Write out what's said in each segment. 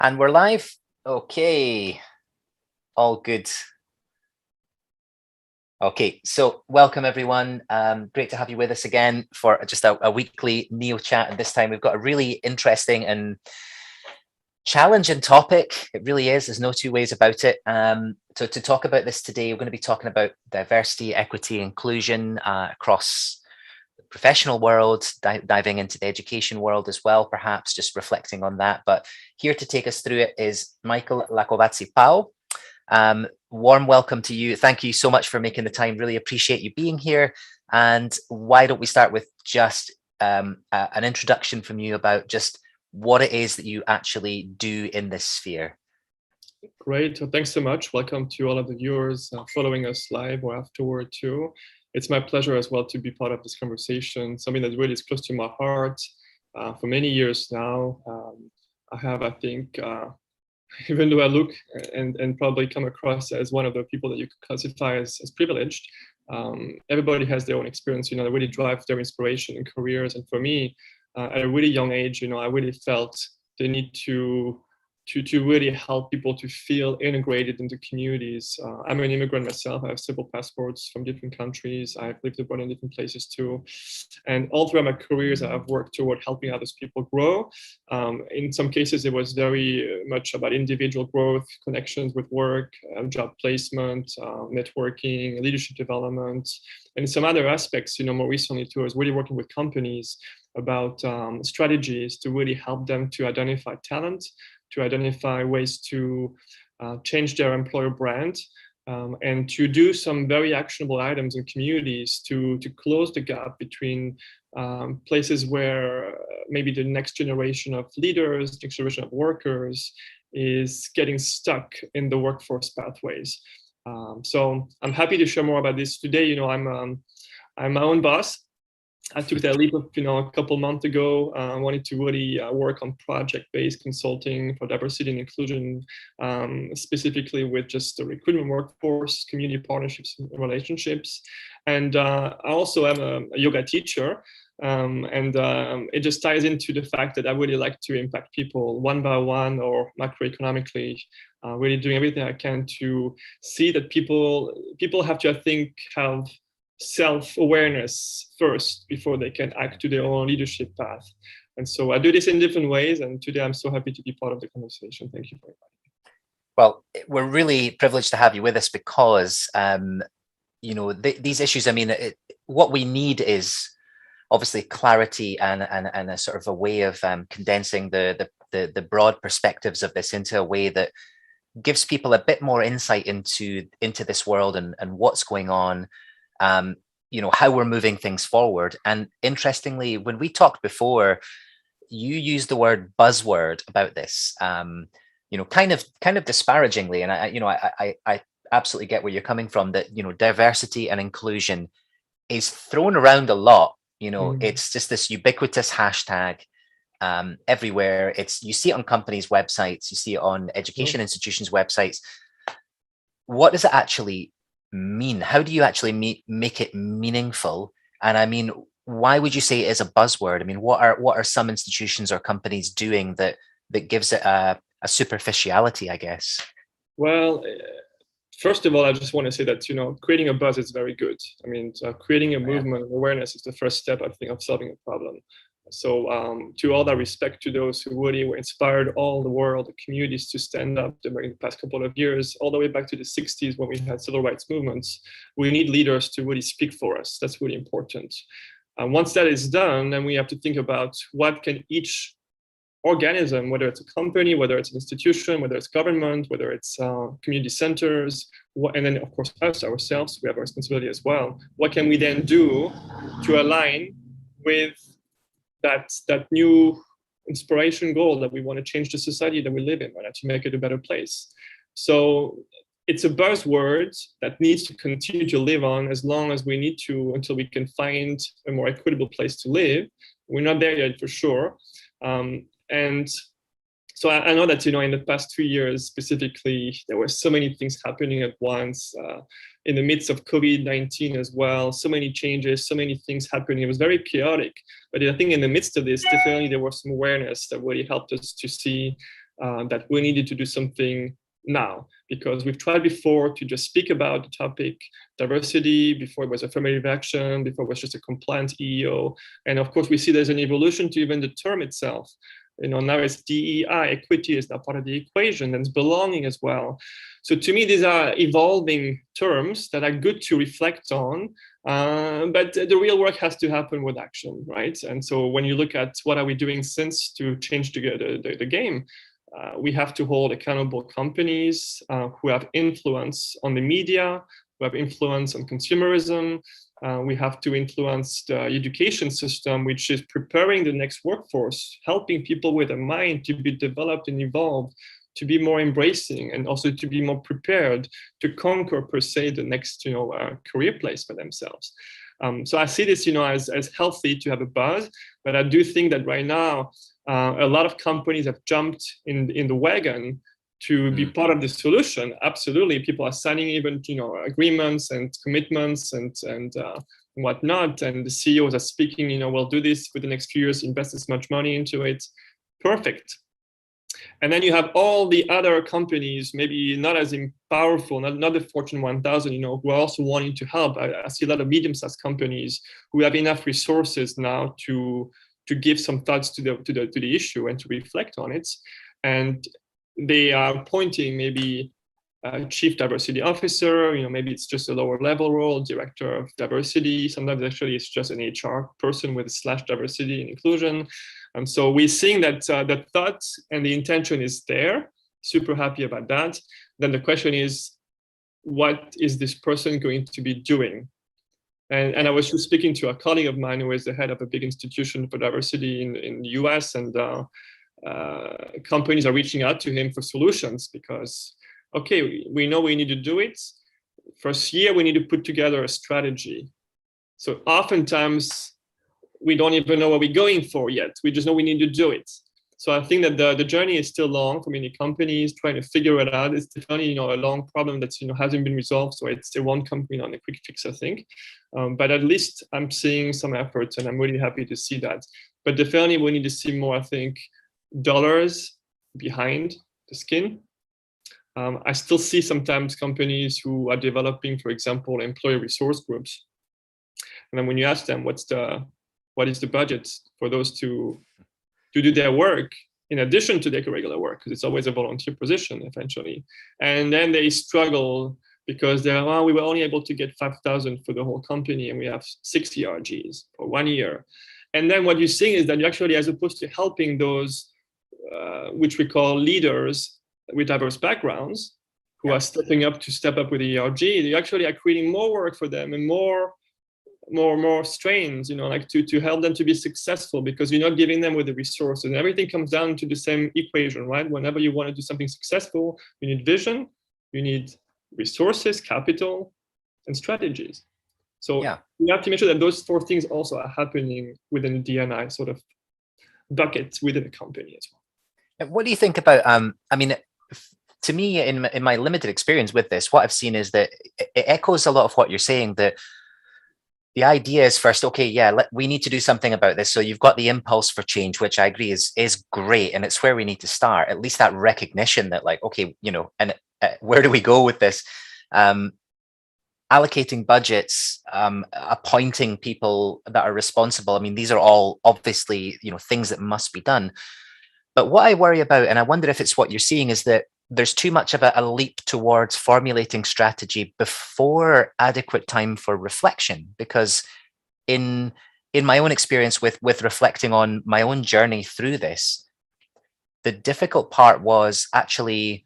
And we're live. Okay, all good. Okay, so welcome everyone. Great to have you with us again for just a weekly Neo chat. And this time we've got a really interesting and challenging topic. It really is. There's no two ways about it. So to talk about this today, we're going to be talking about diversity, equity, inclusion across the professional world, diving into the education world as well, perhaps just reflecting on that. But here to take us through it is Michael Iacovazzi-Pau. Warm welcome to you. Thank you so much for making the time. Really appreciate you being here. And why don't we start with just an introduction from you about just what it is that you actually do in this sphere. Great. Thanks so much. Welcome to all of the viewers following us live or afterward too. It's my pleasure as well to be part of this conversation, something that really is close to my heart for many years now. I have, I think, even though I look and probably come across as one of the people that you could classify as privileged, everybody has their own experience, that really drive their inspiration in careers. And for me, at a really young age, I really felt the need to really help people to feel integrated into communities. I'm an immigrant myself. I have several passports from different countries. I've lived abroad in different places too. And all throughout my careers, I've worked toward helping others people grow. In some cases, it was very much about individual growth, connections with work, job placement, networking, leadership development. And some other aspects, more recently too, I was really working with companies about strategies to really help them to identify talent, to identify ways to change their employer brand, and to do some very actionable items in communities to close the gap between places where maybe the next generation of leaders, next generation of workers is getting stuck in the workforce pathways. So I'm happy to share more about this today. I'm my own boss. I took that leap a couple months ago. I wanted to really work on project-based consulting for diversity and inclusion, specifically with just the recruitment workforce, community partnerships and relationships. And I also am a yoga teacher. And it just ties into the fact that I really like to impact people one by one or macroeconomically, really doing everything I can to see that people have to, I think, have self-awareness first before they can act to their own leadership path. And so I do this in different ways. And today I'm so happy to be part of the conversation. Thank you for inviting me. Well, we're really privileged to have you with us because, these issues, what we need is obviously clarity and a sort of a way of condensing the broad perspectives of this into a way that gives people a bit more insight into this world and what's going on. How we're moving things forward. And interestingly, when we talked before, you used the word buzzword about this, kind of disparagingly. And I absolutely get where you're coming from, that, diversity and inclusion is thrown around a lot. It's just this ubiquitous hashtag everywhere. You see it on companies' websites, you see it on education institutions' websites. What does it actually mean? How do you actually make it meaningful? And why would you say it is a buzzword? What are some institutions or companies doing that gives it a superficiality, I guess? Well, first of all, I just want to say that creating a buzz is very good. Creating a movement of awareness is the first step, I think, of solving a problem. So to all that respect to those who really were inspired all the world, the communities to stand up during the past couple of years, all the way back to the 60s when we had civil rights movements, we need leaders to really speak for us. That's really important. Once that is done, then we have to think about what can each organism, whether it's a company, whether it's an institution, whether it's government, whether it's community centers, and then of course us, ourselves, we have a responsibility as well. What can we then do to align with that new inspiration goal that we want to change the society that we live in, right, to make it a better place? So it's a buzzword that needs to continue to live on as long as we need to, until we can find a more equitable place to live. We're not there yet for sure. And so I know that, in the past 2 years specifically, there were so many things happening at once. In the midst of COVID-19 as well, so many changes, so many things happening. It was very chaotic. But I think in the midst of this, definitely there was some awareness that really helped us to see that we needed to do something now, because we've tried before to just speak about the topic diversity. Before it was affirmative action, before it was just a compliant EEO. And of course, we see there's an evolution to even the term itself. Now it's DEI, equity is now part of the equation, and it's belonging as well. So to me, these are evolving terms that are good to reflect on, but the real work has to happen with action, right? And so when you look at what are we doing since to change the game, we have to hold accountable companies who have influence on the media, who have influence on consumerism. We have to influence the education system, which is preparing the next workforce, helping people with a mind to be developed and evolved, to be more embracing, and also to be more prepared to conquer, per se, the next career place for themselves. So I see this as healthy to have a buzz, but I do think that right now, a lot of companies have jumped in the wagon to be part of the solution. Absolutely, people are signing even agreements and commitments and whatnot, and the CEOs are speaking. We'll do this for the next few years, invest as much money into it. Perfect. And then you have all the other companies, maybe not as powerful, not the Fortune 1000, who are also wanting to help. I see a lot of medium-sized companies who have enough resources now to give some thoughts to the issue and to reflect on it. And they are appointing maybe a chief diversity officer, maybe it's just a lower level role, director of diversity. Sometimes actually it's just an HR person with / diversity and inclusion. And so we're seeing that the thought and the intention is there. Super happy about that. Then the question is, what is this person going to be doing? And I was just speaking to a colleague of mine who is the head of a big institution for diversity in the US, and companies are reaching out to him for solutions because, okay, we know we need to do it. First year, we need to put together a strategy. So oftentimes, we don't even know what we're going for yet. We just know we need to do it. So I think that the journey is still long for many companies trying to figure it out. It's definitely a long problem that hasn't been resolved. So it won't come on a quick fix, I think. But at least I'm seeing some efforts, and I'm really happy to see that. But definitely we need to see more, I think, dollars behind the skin. I still see sometimes companies who are developing, for example, employee resource groups. And then when you ask them what is the budget for those to do their work in addition to their regular work, because it's always a volunteer position eventually. And then they struggle because we were only able to get 5,000 for the whole company, and we have 6 ERGs for 1 year. And then what you're seeing is that you actually, as opposed to helping those, which we call leaders with diverse backgrounds, who are stepping up to step up with the ERG, you actually are creating more work for them and more strains, to help them to be successful, because you're not giving them with the resources. And everything comes down to the same equation, right? Whenever you want to do something successful, you need vision, you need resources, capital, and strategies. So you have to make sure that those 4 things also are happening within the D&I sort of bucket within the company as well. And what do you think about, to me, in my limited experience with this, what I've seen is that it echoes a lot of what you're saying, that the idea is first, okay, we need to do something about this. So you've got the impulse for change, which I agree is great. And it's where we need to start, at least that recognition that and where do we go with this? Allocating budgets, appointing people that are responsible. I mean, these are all obviously, things that must be done. But what I worry about, and I wonder if it's what you're seeing, is that there's too much of a leap towards formulating strategy before adequate time for reflection. Because in my own experience with reflecting on my own journey through this, the difficult part was actually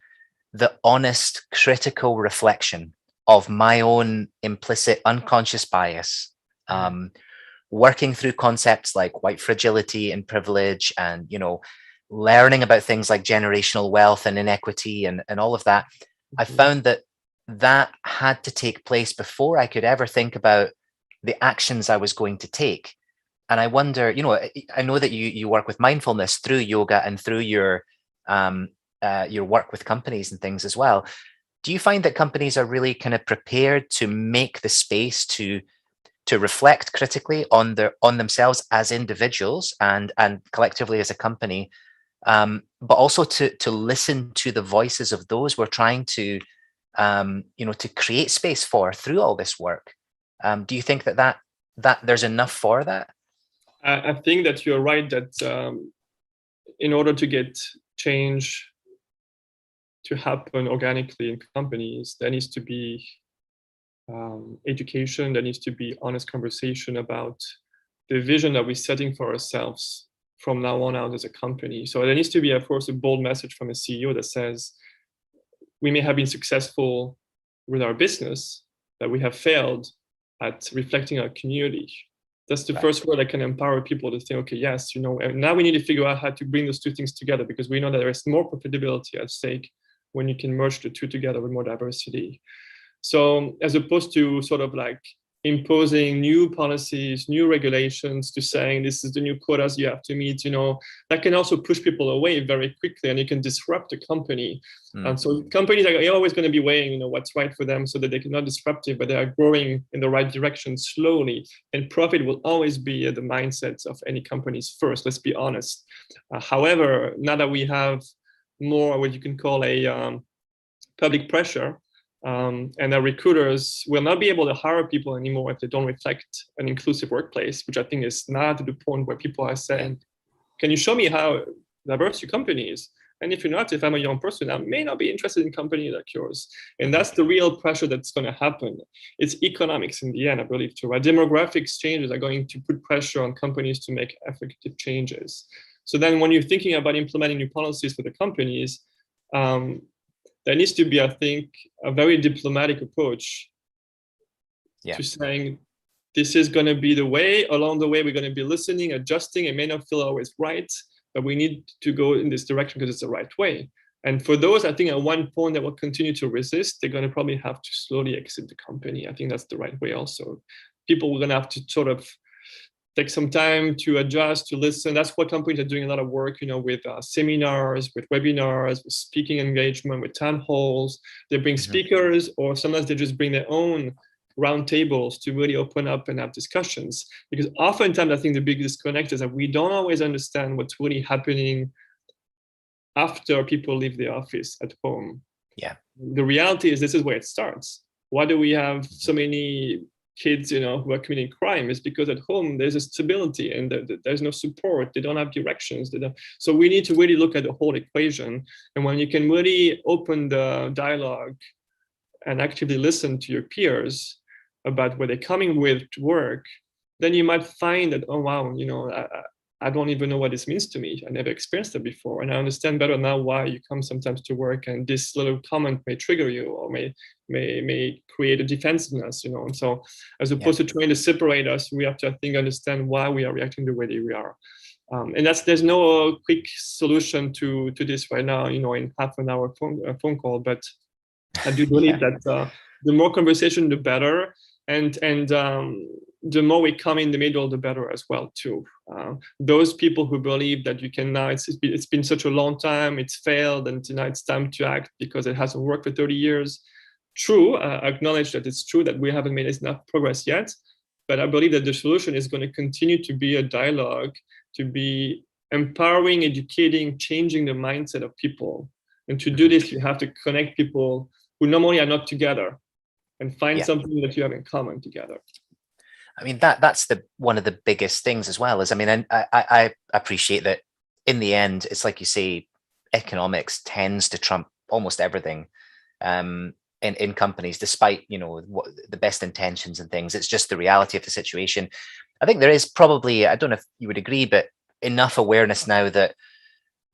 the honest, critical reflection of my own implicit unconscious bias, working through concepts like white fragility and privilege, and learning about things like generational wealth and inequity and all of that. I found that had to take place before I could ever think about the actions I was going to take. And I wonder, I know that you work with mindfulness through yoga and through your work with companies and things as well. Do you find that companies are really kind of prepared to make the space to reflect critically on themselves as individuals and collectively as a company, but also to listen to the voices of those we're trying to, to create space for through all this work. Do you think that there's enough for that? I think that you're right that in order to get change to happen organically in companies, there needs to be education, there needs to be honest conversation about the vision that we're setting for ourselves from now on out as a company. So there needs to be, of course, a bold message from a CEO that says, we may have been successful with our business, but we have failed at reflecting our community. That's the first word that can empower people to think, okay, yes, and now we need to figure out how to bring those two things together, because we know that there is more profitability at stake when you can merge the two together with more diversity. So as opposed to sort of like imposing new policies, new regulations, to saying this is the new quotas you have to meet, that can also push people away very quickly, and you can disrupt the company. And so companies are always going to be weighing, what's right for them, so that they cannot disrupt it, but they are growing in the right direction slowly. And profit will always be the mindset of any companies first. Let's be honest. However, now that we have more what you can call a public pressure, and our recruiters will not be able to hire people anymore if they don't reflect an inclusive workplace, which I think is now to the point where people are saying, can you show me how diverse your company is? And if you're not, if I'm a young person, I may not be interested in company like yours. And that's the real pressure that's going to happen. It's economics in the end, I believe, too. Right? Demographic changes are going to put pressure on companies to make effective changes. So then when you're thinking about implementing new policies for the companies, there needs to be, I think, a very diplomatic approach to saying, this is going to be the way. Along the way, we're going to be listening, adjusting. It may not feel always right, but we need to go in this direction because it's the right way. And for those, I think at one point that will continue to resist, they're going to probably have to slowly exit the company. I think that's the right way also. People are going to have to sort of take some time to adjust, to listen. That's what companies are doing a lot of work, with seminars, with webinars, with speaking engagement, with town halls. They bring speakers, or sometimes they just bring their own roundtables to really open up and have discussions. Because oftentimes, I think the big disconnect is that we don't always understand what's really happening after people leave the office at home. Yeah. The reality is this is where it starts. Why do we have so many kids, who are committing crime? Is because at home there's a stability and there's no support. They don't have directions. So we need to really look at the whole equation. And when you can really open the dialogue and actively listen to your peers about where they're coming with to work, then you might find that, oh wow, I don't even know what this means to me. I never experienced it before. And I understand better now why you come sometimes to work and this little comment may trigger you or may create a defensiveness, And so as opposed to trying to separate us, we have to, I think, understand why we are reacting the way that we are. And there's no quick solution to this right now, in half an hour phone call. But I do believe that the more conversation, the better. And the more we come in the middle, the better as well too. Those people who believe that you can now, it's been such a long time, it's failed, and now it's time to act because it hasn't worked for 30 years. True, I acknowledge that it's true that we haven't made enough progress yet, but I believe that the solution is going to continue to be a dialogue, to be empowering, educating, changing the mindset of people. And to do this, you have to connect people who normally are not together and find something that you have in common together. I mean, that's one of the biggest things as well. I appreciate that in the end, it's like you say, economics tends to trump almost everything in companies, despite, what the best intentions and things. It's just the reality of the situation. I think there is probably, I don't know if you would agree, but enough awareness now that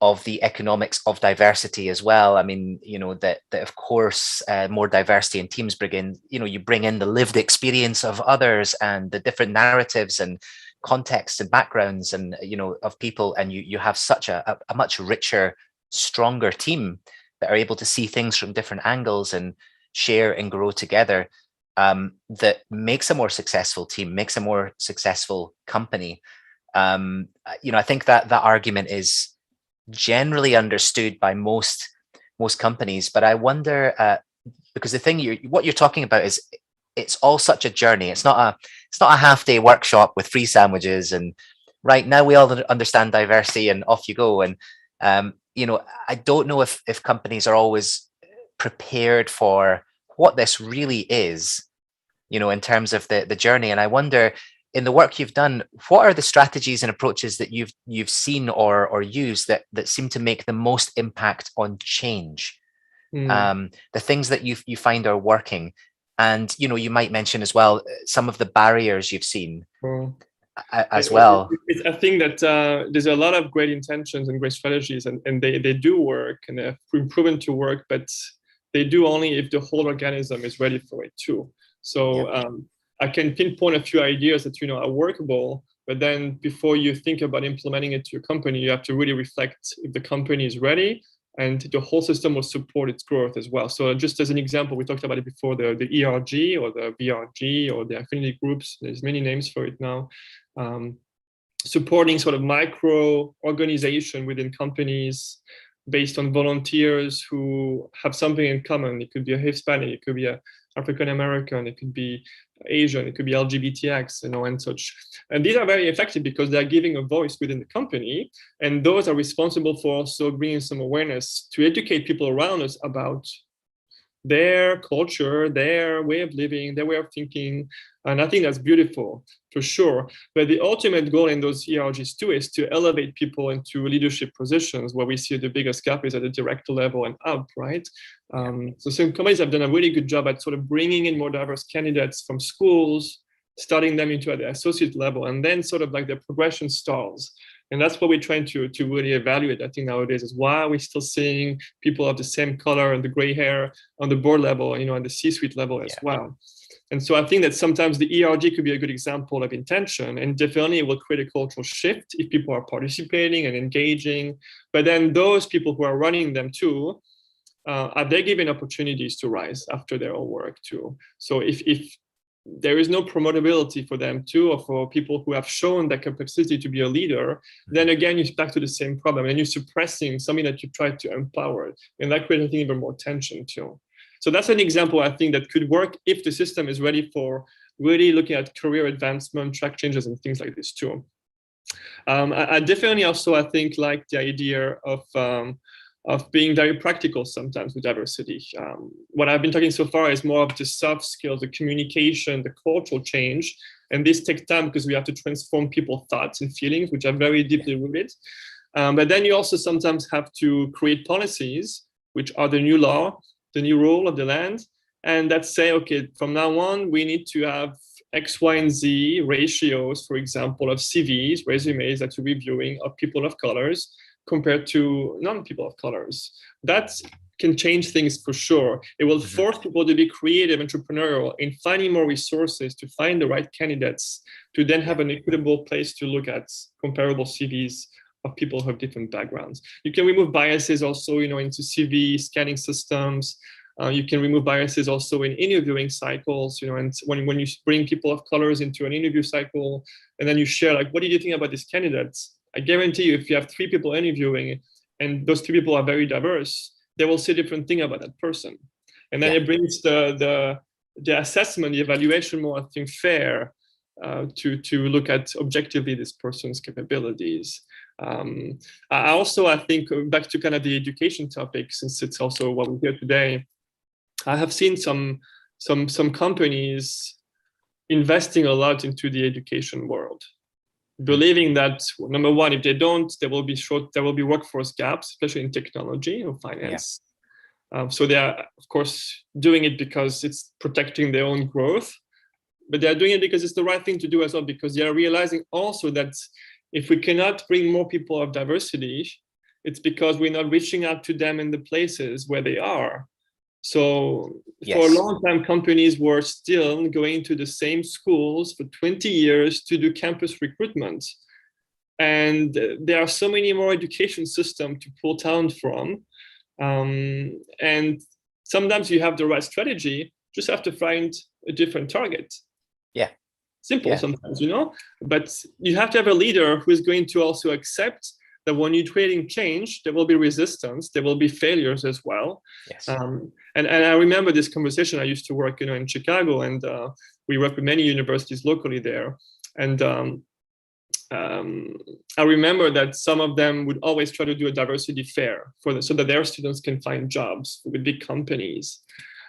of the economics of diversity as well. I mean, that of course, more diversity in teams bring in, you bring in the lived experience of others and the different narratives and contexts and backgrounds and, of people. And you have such a much richer, stronger team that are able to see things from different angles and share and grow together. That makes a more successful team, makes a more successful company. I think that argument is generally understood by most companies, but I wonder because the thing what you're talking about is it's all such a journey. It's not a half-day workshop with free sandwiches and right now we all understand diversity and off you go. And You know, I don't know if companies are always prepared for what this really is, you know, in terms of the journey. And I wonder, in the work you've done, what are the strategies and approaches that you've seen or used that seem to make the most impact on change? The things that you find are working, and you know, you might mention as well some of the barriers you've seen as well. I think that there's a lot of great intentions and great strategies, and they do work, and they've been proven to work, but they do only if the whole organism is ready for it too. So I can pinpoint a few ideas that, you know, are workable, but then before you think about implementing it to your company, you have to really reflect if the company is ready and the whole system will support its growth as well. So just as an example, we talked about it before, the ERG or the BRG or the affinity groups, there's many names for it now. Supporting sort of micro organization within companies based on volunteers who have something in common. It could be a Hispanic, it could be a African American, it could be Asian, it could be LGBTX, you know, and such. And these are very effective because they're giving a voice within the company, and those are responsible for also bringing some awareness to educate people around us about their culture, their way of living, their way of thinking. And I think that's beautiful, for sure. But the ultimate goal in those ERGs too is to elevate people into leadership positions, where we see the biggest gap is at the director level and up, right? So some companies have done a really good job at sort of bringing in more diverse candidates from schools, starting them into at the associate level, and then sort of like the progression stalls. And that's what we're trying to really evaluate, I think, nowadays, is why are we still seeing people of the same color and the gray hair on the board level, you know, and the C-suite level as well. And so I think that sometimes the ERG could be a good example of intention, and definitely it will create a cultural shift if people are participating and engaging. But then those people who are running them too, are they given opportunities to rise after their own work too? So if there is no promotability for them too, or for people who have shown that capacity to be a leader, then again, you're back to the same problem, and you're suppressing something that you tried to empower. And that creates, I think, even more tension too. So that's an example, I think, that could work if the system is ready for really looking at career advancement, track changes, and things like this too. I definitely also, I think, like the idea of being very practical sometimes with diversity. What I've been talking so far is more of the soft skills, the communication, the cultural change. And this takes time because we have to transform people's thoughts and feelings, which are very deeply rooted. But then you also sometimes have to create policies, which are the new law, the new rule of the land. And that say, okay, from now on, we need to have X, Y, and Z ratios, for example, of CVs, resumes that you're reviewing of people of colors, compared to non-people of colors. That can change things for sure. It will force people to be creative, entrepreneurial, in finding more resources to find the right candidates, to then have an equitable place to look at comparable CVs of people who have different backgrounds. You can remove biases also, you know, into CV scanning systems. You can remove biases also in interviewing cycles, you know, and when you bring people of colors into an interview cycle, and then you share, like, what do you think about these candidates? I guarantee you, if you have 3 people interviewing and those 3 people are very diverse, they will say different thing about that person. And then it brings the assessment, the evaluation more, I think, fair to look at objectively this person's capabilities. I also, I think, back to kind of the education topic, since it's also what we're here today, I have seen some companies investing a lot into the education world, believing that, number one, if they don't, there will be workforce gaps, especially in technology or finance. So they are, of course, doing it because it's protecting their own growth, but they're doing it because it's the right thing to do as well, because they are realizing also that if we cannot bring more people of diversity, it's because we're not reaching out to them in the places where they are. So for a long time, companies were still going to the same schools for 20 years to do campus recruitment. And there are so many more education systems to pull talent from. And sometimes you have the right strategy, just have to find a different target. Simple sometimes, you know, but you have to have a leader who is going to also accept that when you're creating change, there will be resistance, there will be failures as well. And I remember this conversation. I used to work, you know, in Chicago, and we work with many universities locally there. And I remember that some of them would always try to do a diversity fair so that their students can find jobs with big companies.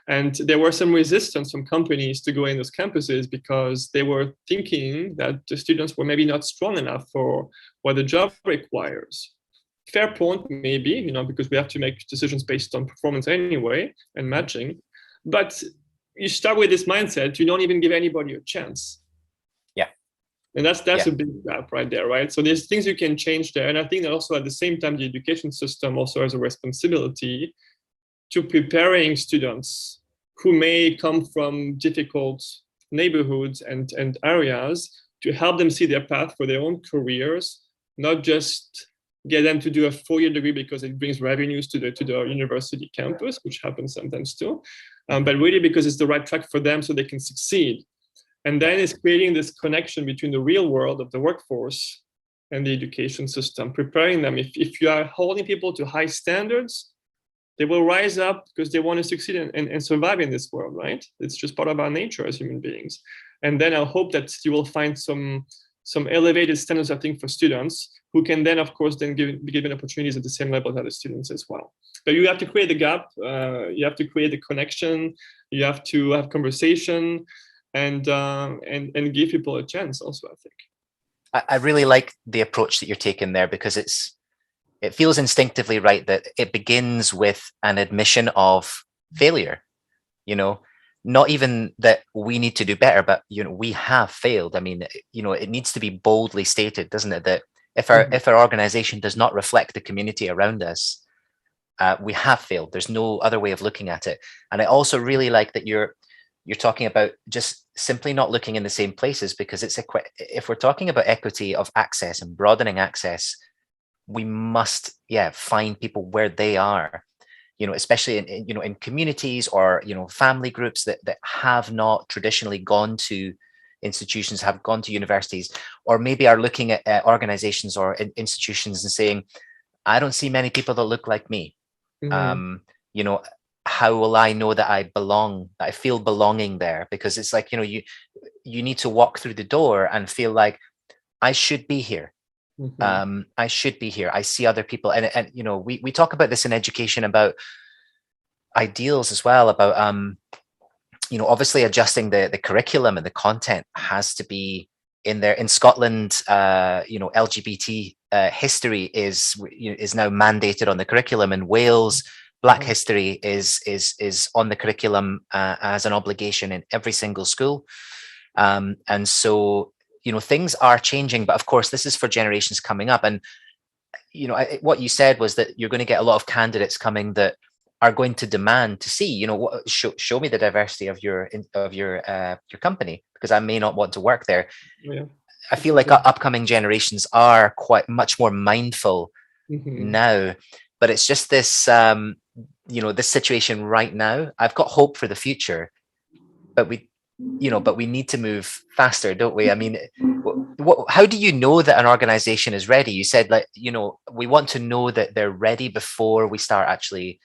And there were some resistance from companies to go in those campuses because they were thinking that the students were maybe not strong enough for what the job requires. Fair point, maybe, because we have to make decisions based on performance anyway and matching. But you start with this mindset, you don't even give anybody a chance. Yeah. And that's a big gap right there, right? So there's things you can change there. And I think that also at the same time, the education system also has a responsibility to preparing students who may come from difficult neighborhoods and areas to help them see their path for their own careers, not just get them to do a 4-year degree because it brings revenues to the university campus, which happens sometimes too, but really because it's the right track for them so they can succeed. And then it's creating this connection between the real world of the workforce and the education system, preparing them. If you are holding people to high standards, they will rise up because they want to succeed and survive in this world, right? It's just part of our nature as human beings. And then I hope that you will find some elevated standards, I think, for students who can then, of course, then be given opportunities at the same level as other students as well. But you have to create the gap. You have to create the connection. You have to have conversation and give people a chance also, I think. I really like the approach that you're taking there, because it feels instinctively right that it begins with an admission of failure, not even that we need to do better, but, we have failed. I mean, it needs to be boldly stated, doesn't it? That if our organization does not reflect the community around us, we have failed. There's no other way of looking at it. And I also really like that you're talking about just simply not looking in the same places, because if we're talking about equity of access and broadening access, we must find people where they are, especially in communities or family groups that have not traditionally gone to institutions, have gone to universities, or maybe are looking at organizations or institutions and saying, I don't see many people that look like me. How will I know that I belong, that I feel belonging there? Because it's like, you need to walk through the door and feel like I should be here. I should be here. I see other people. And we talk about this in education, about ideals as well, about, obviously adjusting the curriculum, and the content has to be in there. In Scotland, LGBT history is now mandated on the curriculum. In Wales, Black history is on the curriculum as an obligation in every single school. And so, things are changing, but of course, this is for generations coming up. And, what you said was that you're going to get a lot of candidates coming that are going to demand to see, show me the diversity of your company, because I may not want to work there. Yeah. I feel like upcoming generations are quite much more mindful now, but it's just this, this situation right now. I've got hope for the future, but we need to move faster, don't we? I mean, how do you know that an organization is ready? You said, we want to know that they're ready before we start actually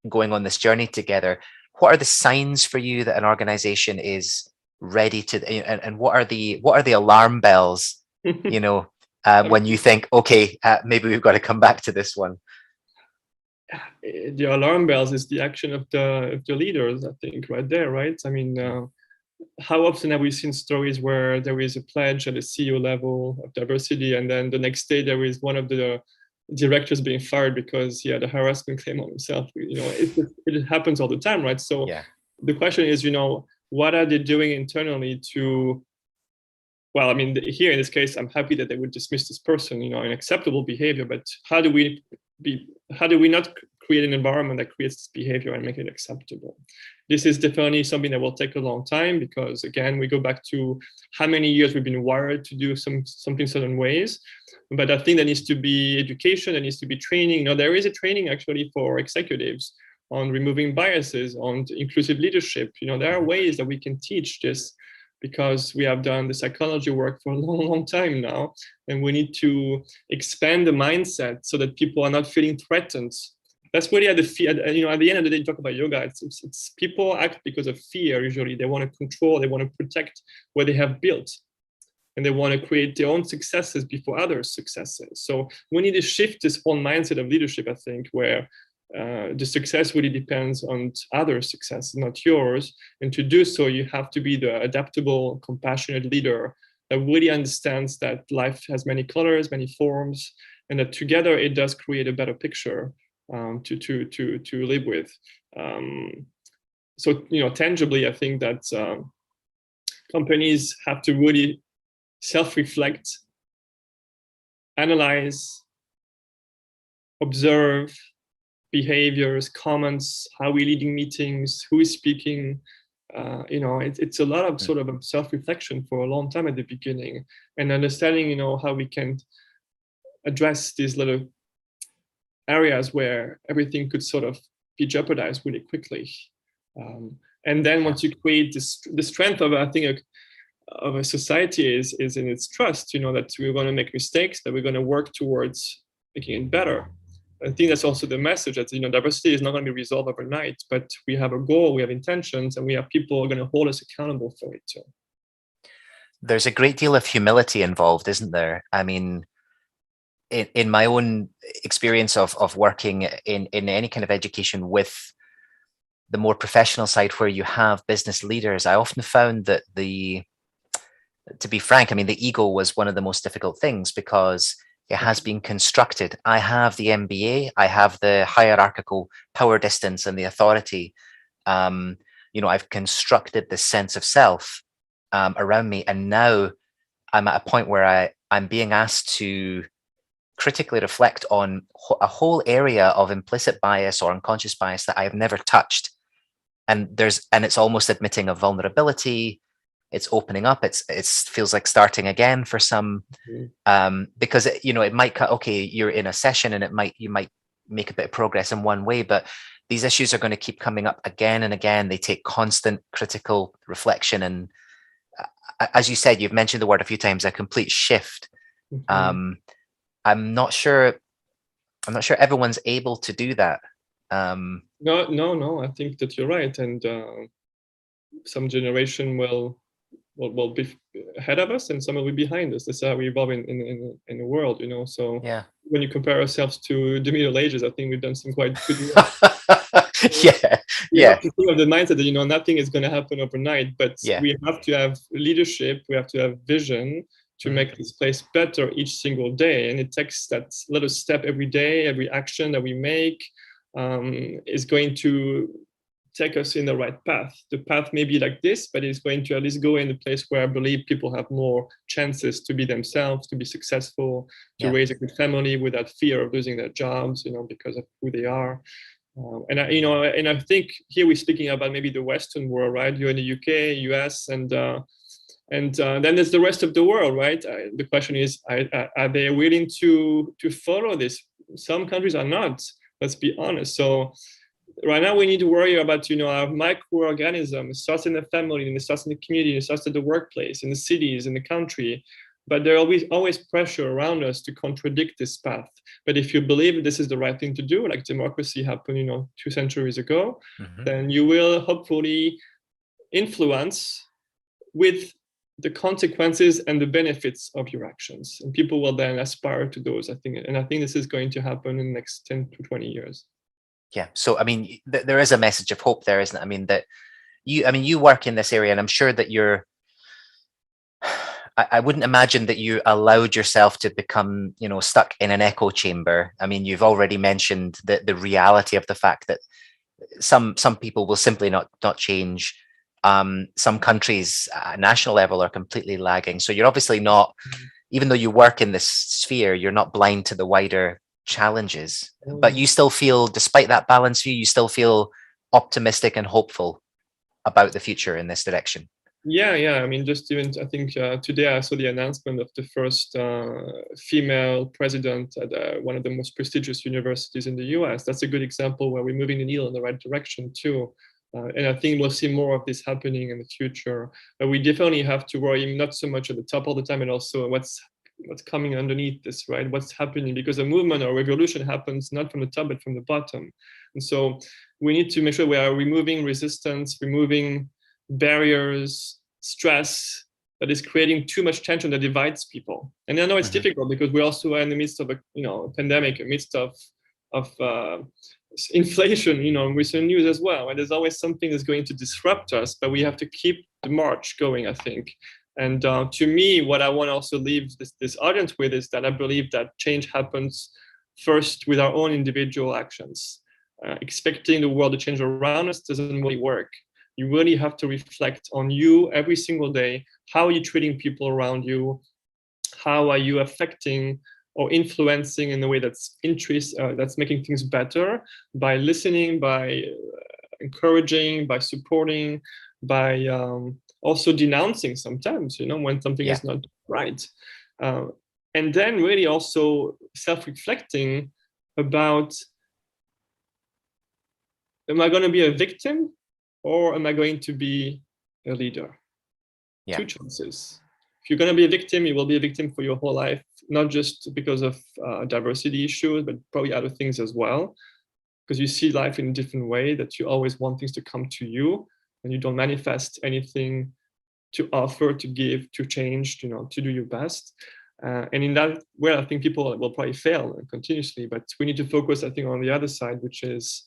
going on this journey together. What are the signs for you that an organization is ready to, and what are the alarm bells, when you think, okay, maybe we've got to come back to this one? The alarm bells is the action of the leaders, I think, right there, right? I mean, how often have we seen stories where there is a pledge at the CEO level of diversity, and then the next day there is one of the directors being fired because he had a harassment claim on himself? It happens all the time, right? So the question is, what are they doing internally to, well, I mean, here in this case, I'm happy that they would dismiss this person, unacceptable behavior, but how do we not create an environment that creates this behavior and make it acceptable? This is definitely something that will take a long time, because again, we go back to how many years we've been wired to do something certain ways. But I think there needs to be education, there needs to be training. There is a training actually for executives on removing biases, on inclusive leadership. There are ways that we can teach this, because we have done the psychology work for a long, long time now, and we need to expand the mindset so that people are not feeling threatened. That's really at the end of the day, you talk about yoga. It's people act because of fear. Usually, they want to control, they want to protect what they have built. and they want to create their own successes before others' successes. So we need to shift this whole mindset of leadership, I think, where the success really depends on others' success, not yours. And to do so, you have to be the adaptable, compassionate leader that really understands that life has many colors, many forms, and that together it does create a better picture to live with. So, tangibly, I think that companies have to really self-reflect, analyze, observe behaviors, comments, how we're leading meetings, who is speaking. It's a lot of sort of self-reflection for a long time at the beginning, and understanding, how we can address these little areas where everything could sort of be jeopardized really quickly. And then once you create the strength of, I think, of a society is in its trust, that we're going to make mistakes, that we're going to work towards making it better. I think that's also the message that, diversity is not going to be resolved overnight, but we have a goal, we have intentions, and we have people who are going to hold us accountable for it too. There's a great deal of humility involved, isn't there? I mean, in my own experience of working in any kind of education with the more professional side where you have business leaders, I often found that to be frank, I mean, the ego was one of the most difficult things because it has been constructed. I have the MBA, I have the hierarchical power distance and the authority. I've constructed this sense of self around me. And now I'm at a point where I'm being asked to critically reflect on a whole area of implicit bias or unconscious bias that I have never touched. And it's almost admitting of vulnerability. It's opening up. It feels like starting again for some, because it might cut. Okay, you're in a session, and you might make a bit of progress in one way, but these issues are going to keep coming up again and again. They take constant critical reflection, and as you said, you've mentioned the word a few times, a complete shift. I'm not sure everyone's able to do that. No, I think that you're right, and some generation will be ahead of us, and some will be behind us. That's how we evolve in the world, So when you compare ourselves to the Middle Ages, I think we've done some quite good work. You have to think of the mindset that nothing is going to happen overnight, but we have to have leadership, we have to have vision to make this place better each single day, and it takes that little step every day. Every action that we make is going to take us in the right path. The path may be like this, but it's going to at least go in a place where I believe people have more chances to be themselves, to be successful, to raise a good family without fear of losing their jobs, because of who they are. And I think here we're speaking about maybe the Western world, right? You're in the UK, US, and then there's the rest of the world, right? The question is, are they willing to follow this? Some countries are not. Let's be honest. So right now we need to worry about, our microorganism. It starts in the family, and it starts in the community, it starts at the workplace, in the cities, in the country. But there will be always pressure around us to contradict this path. But if you believe this is the right thing to do, like democracy happened, 2 centuries ago, then you will hopefully influence with the consequences and the benefits of your actions. And people will then aspire to those, I think. And I think this is going to happen in the next 10 to 20 years. Yeah. So, I mean, there is a message of hope there, isn't it? I mean, you work in this area, and I'm sure that I wouldn't imagine that you allowed yourself to become, stuck in an echo chamber. I mean, you've already mentioned the reality of the fact that some people will simply not change. Some countries at national level are completely lagging. So you're obviously not, even though you work in this sphere, you're not blind to the wider challenges, but you still feel, despite that balance view, you still feel optimistic and hopeful about the future in this direction. Yeah. I mean, just even, I think today I saw the announcement of the first female president at one of the most prestigious universities in the US. That's a good example where we're moving the needle in the right direction too. And I think we'll see more of this happening in the future. But we definitely have to worry not so much at the top all the time, and also what's coming underneath this, right? What's happening, because a movement or revolution happens not from the top, but from the bottom. And so we need to make sure we are removing resistance, removing barriers, stress, that is creating too much tension that divides people. And I know it's difficult because we also are in the midst of a pandemic, in the midst of inflation, recent news as well. And there's always something that's going to disrupt us, but we have to keep the march going, I think. And to me, what I want to also leave this audience with is that I believe that change happens first with our own individual actions. Expecting the world to change around us doesn't really work. You really have to reflect on you every single day. How are you treating people around you? How are you affecting or influencing in a way that's making things better, by listening, by encouraging, by supporting, by also denouncing sometimes, when something is not right. And then really also self-reflecting about, am I going to be a victim or am I going to be a leader? Two choices. If you're going to be a victim, you will be a victim for your whole life, not just because of diversity issues, but probably other things as well. Because you see life in a different way, that you always want things to come to you and you don't manifest anything to offer, to give, to change, to do your best. And in that way, I think people will probably fail continuously, but we need to focus, I think, on the other side, which is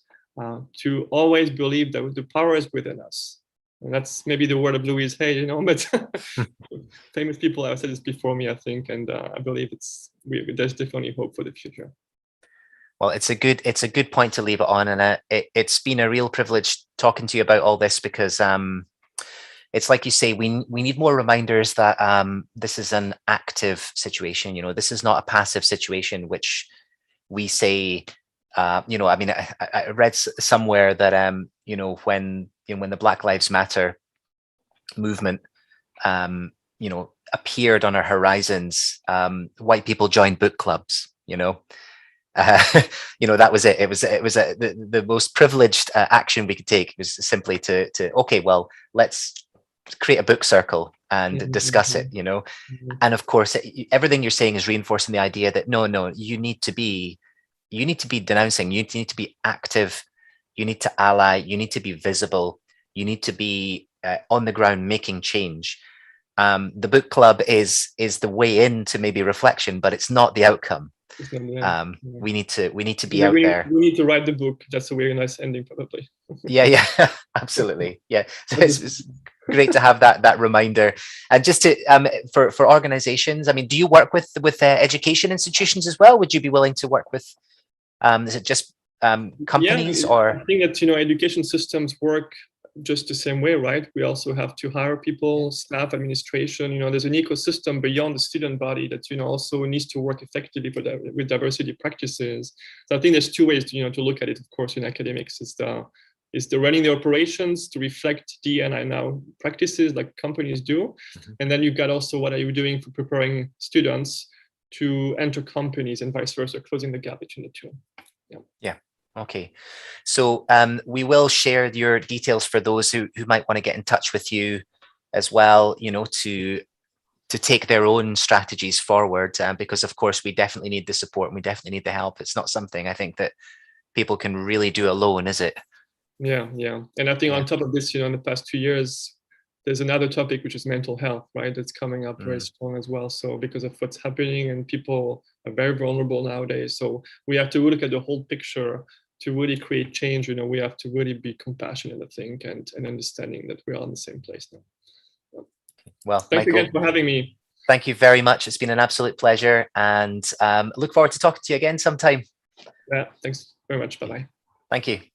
to always believe that the power is within us. And that's maybe the word of Louise Hay, but famous people have said this before me, I think, and I believe there's definitely hope for the future. Well, it's a good point to leave it on, and it's been a real privilege talking to you about all this, because it's like you say, we need more reminders that this is an active situation. This is not a passive situation, which we say. I mean, I read somewhere that when the Black Lives Matter movement appeared on our horizons, white people joined book clubs. That was it. It was the most privileged action we could take. It was simply to okay, well, let's create a book circle and discuss it. And of course, everything you're saying is reinforcing the idea that no, you need to be denouncing. You need to be active. You need to ally. You need to be visible. You need to be on the ground making change. The book club is the way into maybe reflection, but it's not the outcome. We need to be out there. We need to write the book. That's a very nice ending, probably. Yeah, absolutely. Yeah, so it's great to have that reminder. And just to for organizations, I mean, do you work with education institutions as well? Would you be willing to work with? Is it just companies, or? I think that education systems work just the same way, right? We also have to hire people, staff, administration. There's an ecosystem beyond the student body that also needs to work effectively with diversity practices. So I think there's two ways to look at it. Of course, in academics, is the running the operations to reflect D&I now practices like companies do, and then you've got also what are you doing for preparing students to enter companies and vice versa, closing the gap between the two. Yeah. Okay, so we will share your details for those who might want to get in touch with you as well, to take their own strategies forward, because of course we definitely need the support and we definitely need the help. It's not something I think that people can really do alone, is it? Yeah. And I think on top of this, in the past 2 years, there's another topic, which is mental health, right? That's coming up very strong as well. So because of what's happening, and people are very vulnerable nowadays. So we have to look at the whole picture to really create change. We have to really be compassionate, I think, and understanding that we're all in the same place now. Well, thanks Michael, again for having me. Thank you very much. It's been an absolute pleasure, and look forward to talking to you again sometime. Yeah, thanks very much. Bye-bye. Thank you.